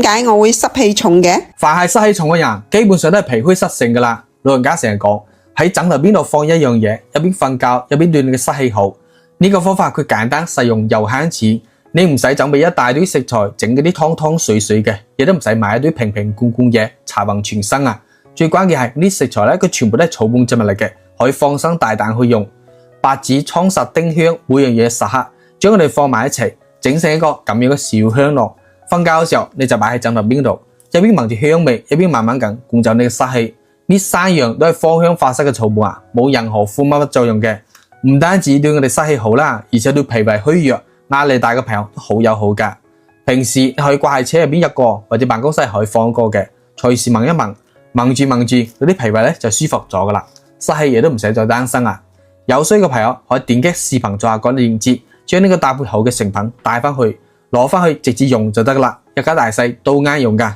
解我會濕氣重嘅？凡係濕氣重嘅人，基本上都係脾虛濕性噶啦。老人家成日講喺枕頭邊度放一樣嘢，一邊瞓覺一邊鍛煉嘅濕氣好。呢個方法佢簡單實用又慳錢，你唔使準備一大堆食材整嗰啲湯湯水水嘅，亦都唔使買一堆瓶瓶罐罐嘢搽勻全身啊。最關鍵係呢啲食材咧，佢全部都係草本植物嚟嘅，可以放心大膽去用。白芷、蒼實、丁香，每樣嘢10克，將佢哋放埋一齊，整成一個咁樣嘅小香囊。瞓覺嘅時候你就擺喺枕頭邊度，一邊聞住香味，一邊慢慢咁灌走你嘅濕氣。呢3樣都係芳香化濕嘅草本啊，冇任何負乜作用嘅。唔單止對我哋濕氣好啦，而且對脾胃虛弱、壓力大嘅朋友都好有好噶。平時你可以掛喺車入邊一個，或者辦公室可以放一個嘅，隨時聞一聞，聞住聞住，嗰啲脾胃咧就舒服咗噶啦，濕氣亦都唔使再擔心啊。有需要嘅朋友可以點擊視頻左下角鏈接，將呢個搭配好嘅成品帶翻去，攞翻去直接用就得噶啦，一家大細都啱用噶。